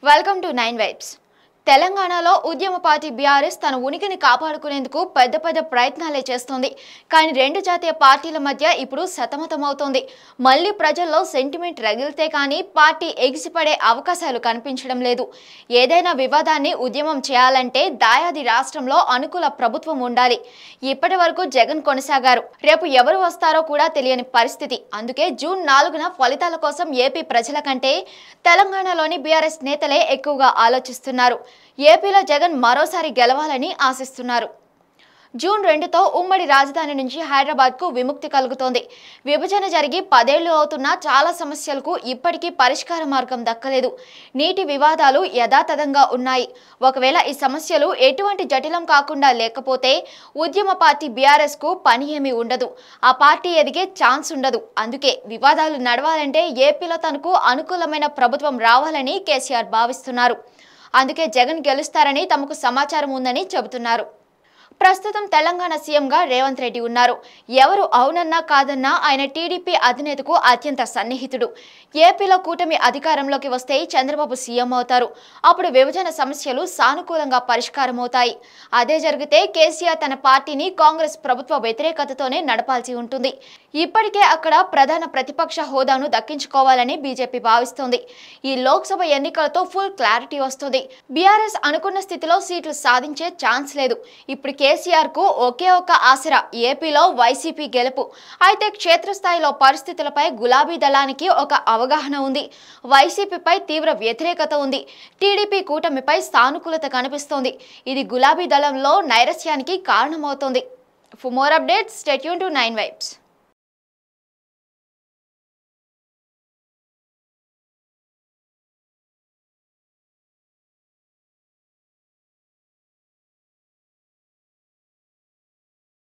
Welcome to 9 vibes. తెలంగాణలో ఉద్యమ party BRS తన ఉనికిని కాపాడుకునేందుకు పెద్ద ప్రయత్నాలే చేస్తోంది. కానీ రెండు జాతీయ పార్టీల మధ్య ఇప్పుడు సతమతమవుతోంది. మళ్ళీ ప్రజల్లో సెంటిమెంట్ రగిలితే కానీ పార్టీ ఎగిసిపడే అవకాశాలు కనిపించడం లేదు. ఏదైనా వివాదాన్ని ఉద్యమం చేయాలంటే దాయాది రాష్ట్రంలో అనుకూల ప్రభుత్వం ఉండాలి. ఇప్పటి వరకు జగన్ కొనసాగారు. రేపు ఎవరు వస్తారో కూడా తెలియని పరిస్థితి. అందుకే జూన్ 4న ఫలితాల కోసం ఏపీ ప్రజల కంటే తెలంగాణలోని బీఆర్ఎస్ నేతలే ఎక్కువగా ఆలోచిస్తున్నారు. ఏపీలో జగన్ మరోసారి గెలవాలని ఆశిస్తున్నారు. జూన్ 2తో ఉమ్మడి రాజధాని నుంచి హైదరాబాద్కు విముక్తి కలుగుతోంది. విభజన జరిగి 10 ఏళ్లు అవుతున్నా చాలా సమస్యలకు ఇప్పటికీ పరిష్కార మార్గం దక్కలేదు. నీటి వివాదాలు యథాతథంగా ఉన్నాయి. ఒకవేళ ఈ సమస్యలు ఎటువంటి జటిలం కాకుండా లేకపోతే ఉద్యమ పార్టీ బీఆర్ఎస్కు పని ఏమీ ఉండదు. ఆ పార్టీ ఎదిగే ఛాన్స్ ఉండదు. అందుకే వివాదాలు నడవాలంటే ఏపీలో తనకు అనుకూలమైన ప్రభుత్వం రావాలని కేసీఆర్ భావిస్తున్నారు. అందుకే జగన్ గెలుస్తారని తమకు సమాచారం ఉందని చెబుతున్నారు. ప్రస్తుతం తెలంగాణ సీఎంగా రేవంత్ రెడ్డి ఉన్నారు. ఎవరు అవునన్నా కాదన్నా ఆయన టీడీపీ అధినేతకు అత్యంత సన్నిహితుడు. ఏపీలో కూటమి అధికారంలోకి వస్తే చంద్రబాబు సీఎం అవుతారు. అప్పుడు విభజన సమస్యలు సానుకూలంగా పరిష్కారం అవుతాయి. అదే జరిగితే కేసీఆర్ తన పార్టీని కాంగ్రెస్ ప్రభుత్వ వ్యతిరేకతతోనే నడపాల్సి ఉంటుంది. ఇప్పటికే అక్కడ ప్రధాన ప్రతిపక్ష హోదాను దక్కించుకోవాలని బీజేపీ భావిస్తోంది. ఈ లోక్సభ ఎన్నికలతో ఫుల్ క్లారిటీ వస్తుంది. బీఆర్ఎస్ అనుకున్న స్థితిలో సీట్లు సాధించే ఛాన్స్ లేదు. ఇప్పుడు కేసీఆర్ కు ఒకే ఒక్క ఆసరా ఏపీలో వైసీపీ గెలుపు. అయితే క్షేత్రస్థాయిలో పరిస్థితులపై గులాబీ దళానికి ఒక అవగాహన ఉంది. వైసీపీపై తీవ్ర వ్యతిరేకత ఉంది. టీడీపీ కూటమిపై సానుకూలత కనిపిస్తోంది. ఇది గులాబీ దళంలో నైరస్యానికి కారణమవుతోంది. For more updates stay tuned to 9 vibes.